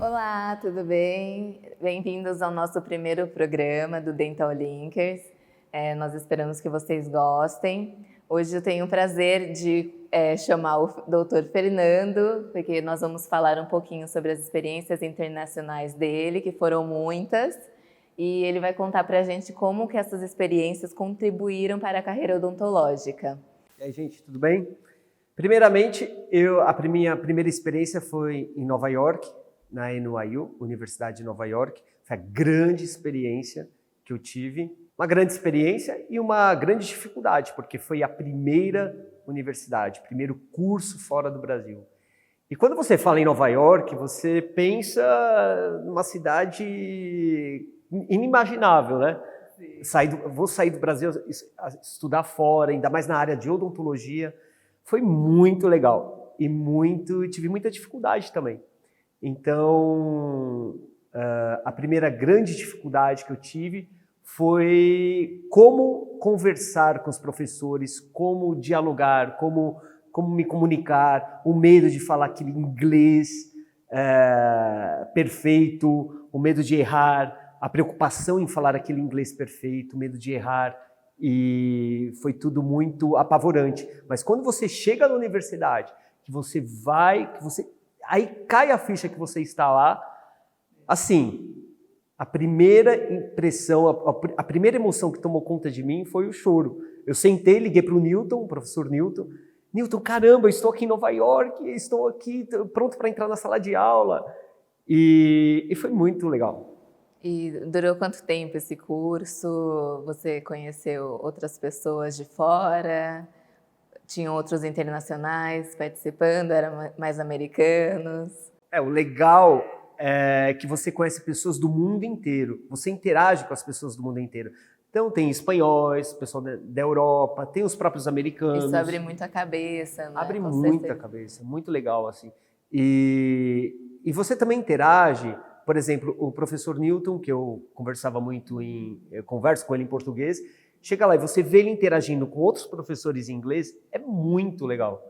Olá, tudo bem? Bem-vindos ao nosso primeiro programa do Dental Linkers. Nós esperamos que vocês gostem. Hoje eu tenho o prazer de chamar o Dr. Fernando, porque nós vamos falar um pouquinho sobre as experiências internacionais dele, que foram muitas, e ele vai contar para a gente como que essas experiências contribuíram para a carreira odontológica. E aí, gente, tudo bem? Primeiramente, a minha primeira experiência foi em Nova York, na NYU, Universidade de Nova York. Foi a grande experiência que eu tive. Uma grande experiência e uma grande dificuldade, porque foi a primeira universidade, primeiro curso fora do Brasil. E quando você fala em Nova York, você pensa numa cidade inimaginável, né? Vou sair do Brasil, estudar fora, ainda mais na área de odontologia. Foi muito legal e tive muita dificuldade também. Então, a primeira grande dificuldade que eu tive foi como conversar com os professores, como dialogar, como me comunicar, o medo de falar aquele inglês perfeito, o medo de errar, a preocupação em falar aquele inglês perfeito, o medo de errar, e foi tudo muito apavorante. Mas quando você chega na universidade, aí cai a ficha que você está lá, assim, a primeira impressão, a primeira emoção que tomou conta de mim foi o choro. Eu sentei, liguei para o Newton, o professor Newton. Newton, caramba, eu estou aqui em Nova York, estou aqui pronto para entrar na sala de aula. E foi muito legal. E durou quanto tempo esse curso? Você conheceu outras pessoas de fora? Tinham outros internacionais participando? Eram mais americanos? O legal é que você conhece pessoas do mundo inteiro. Você interage com as pessoas do mundo inteiro. Então tem espanhóis, pessoal da Europa, tem os próprios americanos. Isso abre muito a cabeça, né? Abre muita cabeça, muito legal, assim. E você também interage, por exemplo, o professor Newton, que eu conversava muito eu converso com ele em português, chega lá e você vê ele interagindo com outros professores em inglês, é muito legal.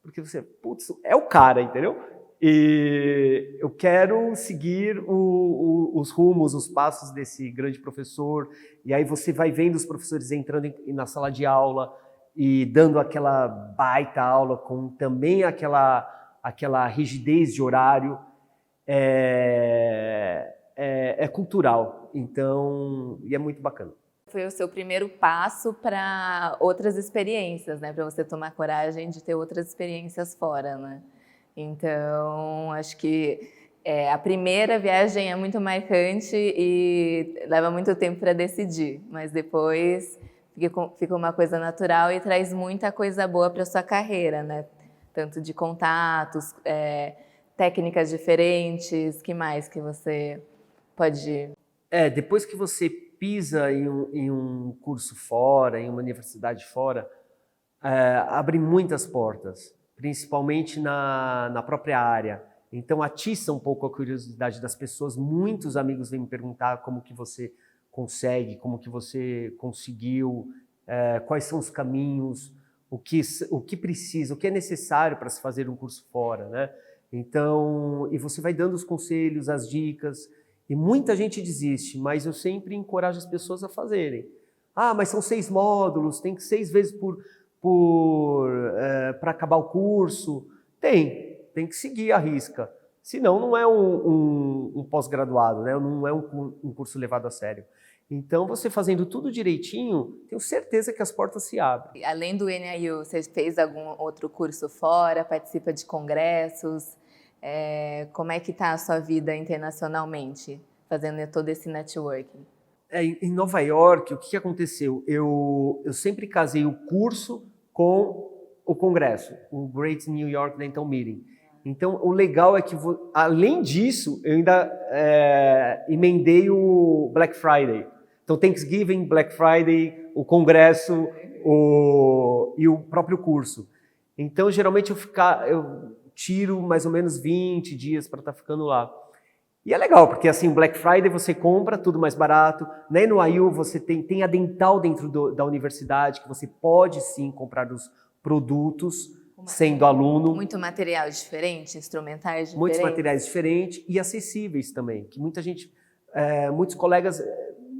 Porque você, putz, é o cara, entendeu? E eu quero seguir os rumos, os passos desse grande professor. E aí você vai vendo os professores entrando na sala de aula e dando aquela baita aula com também aquela rigidez de horário. É cultural, então, e é muito bacana. Foi o seu primeiro passo para outras experiências, né? Para você tomar coragem de ter outras experiências fora, né? Então, acho que a primeira viagem é muito marcante e leva muito tempo para decidir, mas depois fica uma coisa natural e traz muita coisa boa para a sua carreira, né? Tanto de contatos, técnicas diferentes, que mais que você pode... Depois que você pisa em um curso fora, em uma universidade fora, abre muitas portas, principalmente na própria área. Então atiça um pouco a curiosidade das pessoas. Muitos amigos vêm me perguntar como que você consegue, como que você conseguiu, quais são os caminhos, o que precisa, o que é necessário para se fazer um curso fora, né? Então, e você vai dando os conselhos, as dicas, e muita gente desiste, mas eu sempre encorajo as pessoas a fazerem. Mas são 6 módulos, tem que 6 vezes para acabar o curso. Tem que seguir a risca, senão não é um pós-graduado, né? Não é um curso levado a sério. Então, você fazendo tudo direitinho, tenho certeza que as portas se abrem. Além do NIU, você fez algum outro curso fora, participa de congressos? Como é que está a sua vida internacionalmente, fazendo todo esse networking? Em Nova York, o que aconteceu? Eu sempre casei o curso com o congresso, o Great New York Dental Meeting. Então, o legal é que, além disso, eu ainda emendei o Black Friday. Então, Thanksgiving, Black Friday, o congresso e o próprio curso. Então, geralmente, eu tiro mais ou menos 20 dias para estar ficando lá. E é legal, porque assim, Black Friday você compra tudo mais barato. Na NYU você tem a dental dentro da universidade, que você pode sim comprar os produtos sendo aluno. Muito material diferente, instrumentais diferentes? Muitos materiais diferentes e acessíveis também, que muita gente, muitos colegas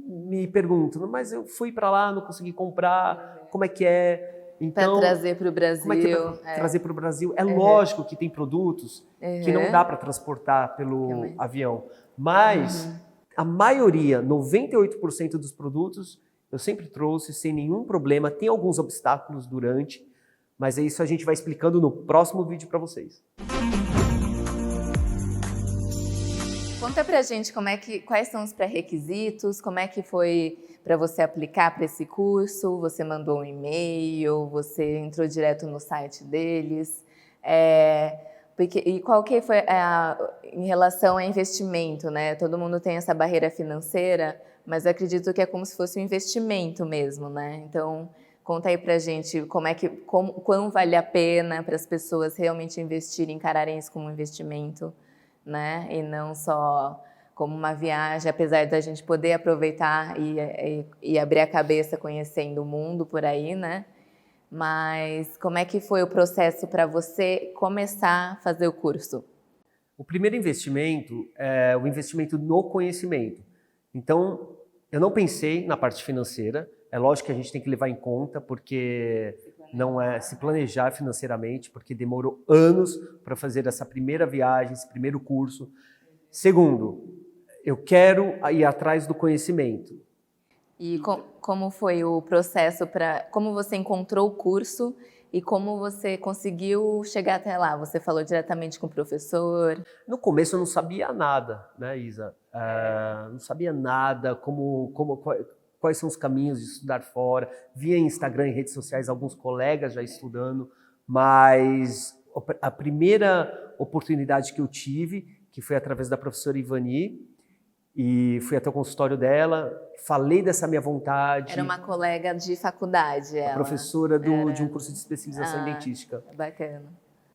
me perguntam, mas eu fui para lá, não consegui comprar, como é que é? Então, para trazer para o Brasil. Como é que é para trazer para o Brasil? É lógico que tem produtos que não dá para transportar pelo avião, mas a maioria, 98% dos produtos, eu sempre trouxe sem nenhum problema. Tem alguns obstáculos durante, mas é isso a gente vai explicando no próximo vídeo para vocês. Conta pra gente quais são os pré-requisitos, como é que foi para você aplicar para esse curso, você mandou um e-mail, você entrou direto no site deles, e qual que foi em relação a investimento, né? Todo mundo tem essa barreira financeira, mas eu acredito que é como se fosse um investimento mesmo, né? Então, conta aí pra gente quão vale a pena para as pessoas realmente investirem, encararem isso como um investimento, né? E não só como uma viagem, apesar da gente poder aproveitar e abrir a cabeça conhecendo o mundo por aí, né? Mas como é que foi o processo para você começar a fazer o curso? O primeiro investimento é o investimento no conhecimento. Então, eu não pensei na parte financeira. É lógico que a gente tem que levar em conta, porque não é se planejar financeiramente, porque demorou anos para fazer essa primeira viagem, esse primeiro curso. Segundo, eu quero ir atrás do conhecimento. E como foi o processo como você encontrou o curso e como você conseguiu chegar até lá? Você falou diretamente com o professor? No começo eu não sabia nada, né, Isa? Não sabia nada, quais são os caminhos de estudar fora. Via em Instagram e redes sociais alguns colegas já estudando, mas a primeira oportunidade que eu tive, que foi através da professora Ivani, e fui até o consultório dela, falei dessa minha vontade. Era uma colega de faculdade, ela. A professora de um curso de especialização em dentística. Bacana.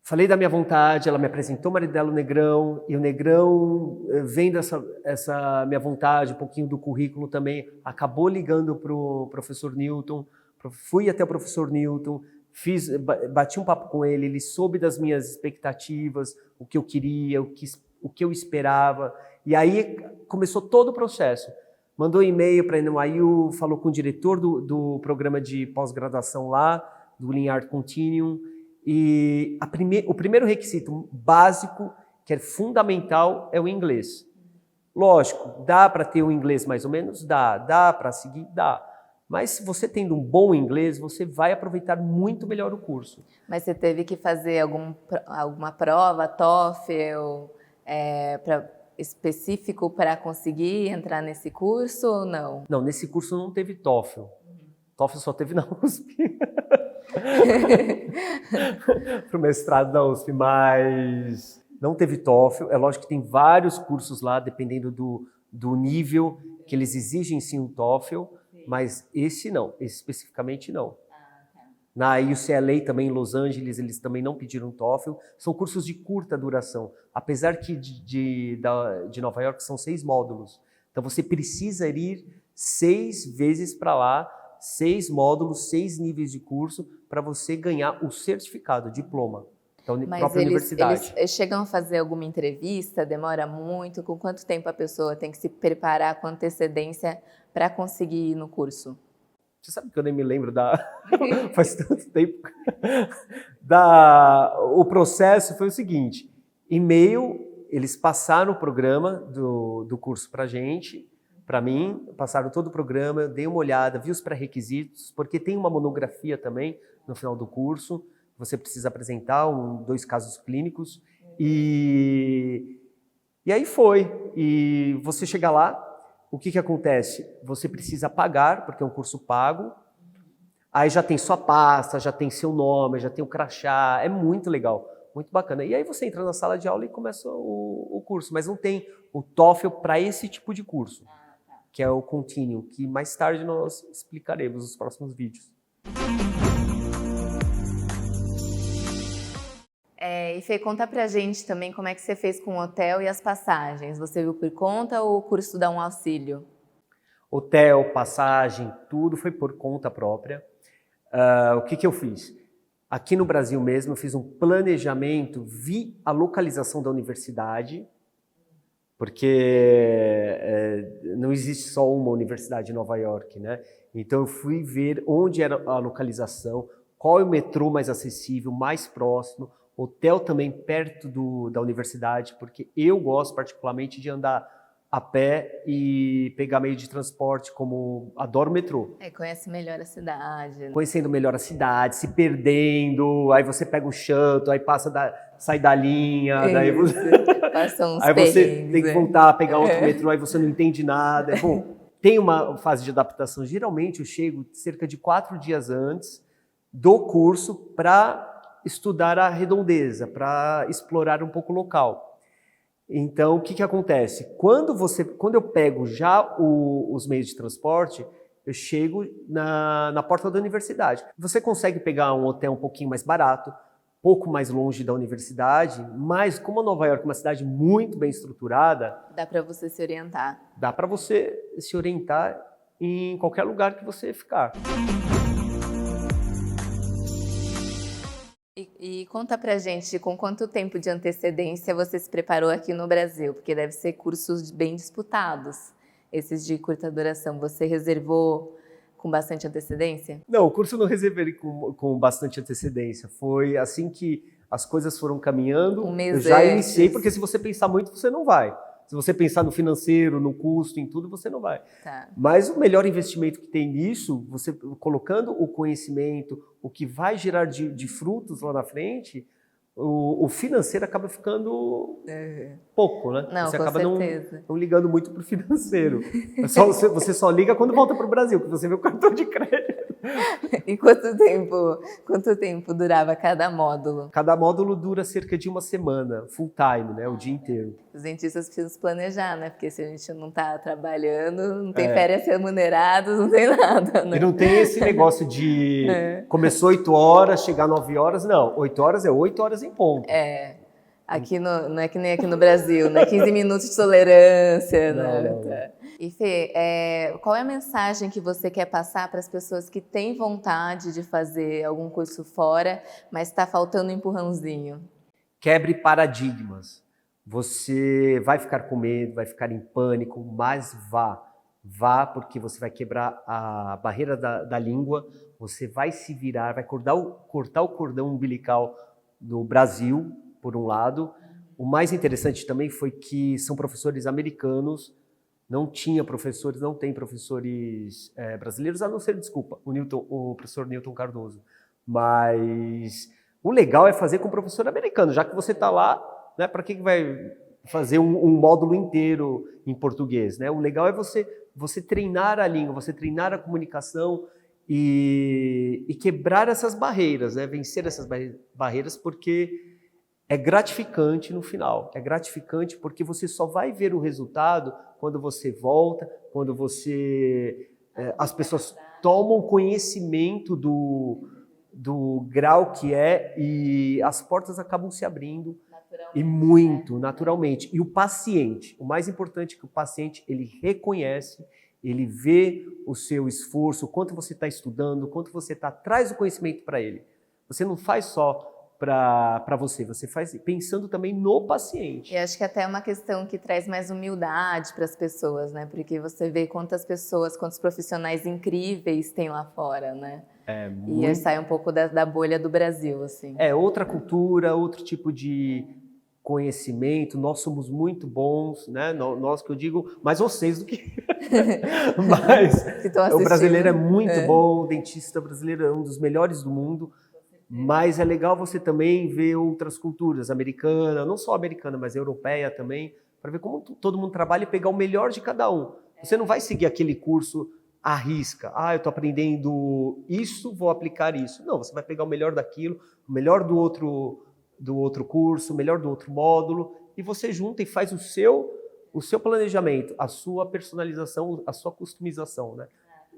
Falei da minha vontade, ela me apresentou o marido dela, o Negrão, e o Negrão, vendo essa minha vontade, um pouquinho do currículo também, acabou ligando para o professor Newton. Fui até o professor Newton, bati um papo com ele, ele soube das minhas expectativas, o que eu queria, o que eu esperava. E aí começou todo o processo. Mandou e-mail para a NYU, falou com o diretor do programa de pós-graduação lá, do Lean Art Continuum. E o primeiro requisito básico, que é fundamental, é o inglês. Lógico, dá para ter o inglês mais ou menos? Dá para seguir? Dá. Mas se você tendo um bom inglês, você vai aproveitar muito melhor o curso. Mas você teve que fazer alguma prova, TOEFL, específico para conseguir entrar nesse curso ou não? Não, nesse curso não teve TOEFL. TOEFL só teve na USP. Para o mestrado da USP, mas não teve TOEFL. É lógico que tem vários cursos lá, dependendo do nível que eles exigem sim um TOEFL, mas esse não, esse especificamente não. Na UCLA também, em Los Angeles, eles também não pediram TOEFL. São cursos de curta duração, apesar que de Nova York são 6 módulos. Então você precisa ir 6 vezes para lá, 6 módulos, 6 níveis de curso, para você ganhar o certificado, o diploma da própria universidade. Eles chegam a fazer alguma entrevista? Demora muito? Com quanto tempo a pessoa tem que se preparar com antecedência para conseguir ir no curso? Você sabe que eu nem me lembro faz tanto tempo. O processo foi o seguinte: e-mail, eles passaram o programa do curso para a gente, para mim, passaram todo o programa, eu dei uma olhada, vi os pré-requisitos, porque tem uma monografia também no final do curso, você precisa apresentar 2 casos clínicos, e aí foi. E você chega lá, o que acontece? Você precisa pagar, porque é um curso pago, aí já tem sua pasta, já tem seu nome, já tem o crachá, é muito legal, muito bacana. E aí você entra na sala de aula e começa o curso, mas não tem o TOEFL para esse tipo de curso, que é o Continuum, que mais tarde nós explicaremos nos próximos vídeos. E Fê, conta pra gente também como é que você fez com o hotel e as passagens. Você viu por conta ou o curso dá um auxílio? Hotel, passagem, tudo foi por conta própria. O que eu fiz? Aqui no Brasil mesmo, eu fiz um planejamento, vi a localização da universidade, porque não existe só uma universidade em Nova York, né? Então eu fui ver onde era a localização, qual é o metrô mais acessível, mais próximo, hotel também perto da universidade, porque eu gosto particularmente de andar a pé e pegar meio de transporte, como adoro o metrô. Conhece melhor a cidade. Né? Conhecendo melhor a cidade, se perdendo, aí você pega o shuttle, aí sai da linha, daí você, passa uns aí você perrengues, tem que voltar a pegar outro metrô, aí você não entende nada. Bom, tem uma fase de adaptação. Geralmente eu chego cerca de 4 dias antes do curso para estudar a redondeza, para explorar um pouco o local. Então, o que acontece? Quando eu pego já os meios de transporte, eu chego na porta da universidade. Você consegue pegar um hotel um pouquinho mais barato, pouco mais longe da universidade, mas como Nova York é uma cidade muito bem estruturada... Dá para você se orientar. Dá para você se orientar em qualquer lugar que você ficar. E conta pra gente, com quanto tempo de antecedência você se preparou aqui no Brasil? Porque deve ser cursos bem disputados, esses de curta duração. Você reservou com bastante antecedência? Não, o curso eu não reservei com bastante antecedência. Foi assim que as coisas foram caminhando, Um mês eu já antes. iniciei, porque se você pensar muito, você não vai. Se você pensar no financeiro, no custo, em tudo, você não vai. Tá. Mas o melhor investimento que tem nisso, você colocando o conhecimento, o que vai gerar de frutos lá na frente, o financeiro acaba ficando pouco, né? Não, você com acaba certeza. não ligando muito para o financeiro. Você só liga quando volta para o Brasil, que você vê o cartão de crédito. E quanto tempo durava cada módulo? Cada módulo dura cerca de 1 semana, full time, né? O dia inteiro. Os dentistas precisam se planejar, né? Porque se a gente não está trabalhando, não tem férias remuneradas, não tem nada, né? E não tem esse negócio de começou 8 horas, chegar 9 horas. Não, 8 horas é 8 horas em ponto. Aqui não é que nem aqui no Brasil, né? 15 minutos de tolerância, Não, né? não. E Fê, qual é a mensagem que você quer passar para as pessoas que têm vontade de fazer algum curso fora, mas está faltando um empurrãozinho? Quebre paradigmas. Você vai ficar com medo, vai ficar em pânico, mas vá. Vá, porque você vai quebrar a barreira da língua, você vai se virar, vai cortar o cordão umbilical do Brasil, por um lado. O mais interessante também foi que são professores americanos, não tem professores brasileiros, a não ser, desculpa, o professor Newton Cardoso. Mas o legal é fazer com o professor americano, já que você está lá, né, para que vai fazer um módulo inteiro em português? Né? O legal é você treinar a língua, você treinar a comunicação e quebrar essas barreiras, né? Vencer essas barreiras, porque é gratificante no final. É gratificante porque você só vai ver o resultado quando você volta, quando as pessoas tomam conhecimento do grau que é e as portas acabam se abrindo e muito naturalmente. E o paciente, o mais importante é que o paciente ele reconhece, ele vê o seu esforço, o quanto você está estudando, o quanto você traz o conhecimento para ele. Você não faz só para você faz pensando também no paciente. E acho que até é uma questão que traz mais humildade para as pessoas, né? Porque você vê quantos profissionais incríveis tem lá fora, né? E sai um pouco da bolha do Brasil, assim. É outra cultura, outro tipo de conhecimento. Nós somos muito bons, né? Nós que eu digo, mais vocês do que... Mas o brasileiro é muito bom, o dentista brasileiro é um dos melhores do mundo. Mas é legal você também ver outras culturas, americana, não só americana, mas europeia também, para ver como todo mundo trabalha e pegar o melhor de cada um. Você não vai seguir aquele curso à risca. Eu estou aprendendo isso, vou aplicar isso. Não, você vai pegar o melhor daquilo, o melhor do outro curso, o melhor do outro módulo, e você junta e faz o seu planejamento, a sua personalização, a sua customização, né,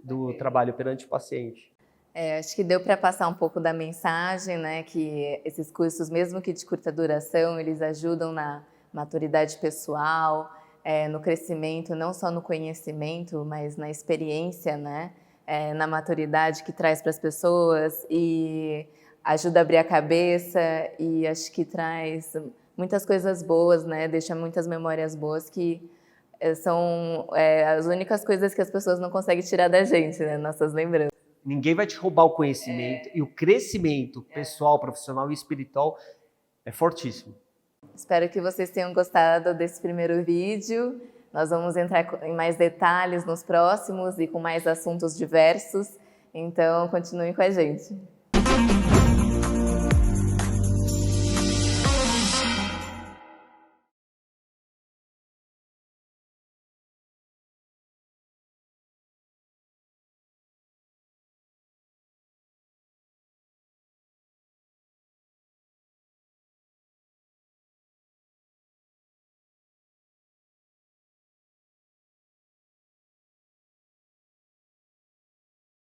do trabalho perante o paciente. Acho que deu para passar um pouco da mensagem, né, que esses cursos, mesmo que de curta duração, eles ajudam na maturidade pessoal, no crescimento, não só no conhecimento, mas na experiência, né, na maturidade que traz para as pessoas. E ajuda a abrir a cabeça e acho que traz muitas coisas boas, né? Deixa muitas memórias boas que são as únicas coisas que as pessoas não conseguem tirar da gente, né? Nossas lembranças. Ninguém vai te roubar o conhecimento e o crescimento pessoal, profissional e espiritual é fortíssimo. Espero que vocês tenham gostado desse primeiro vídeo. Nós vamos entrar em mais detalhes nos próximos e com mais assuntos diversos. Então, continuem com a gente.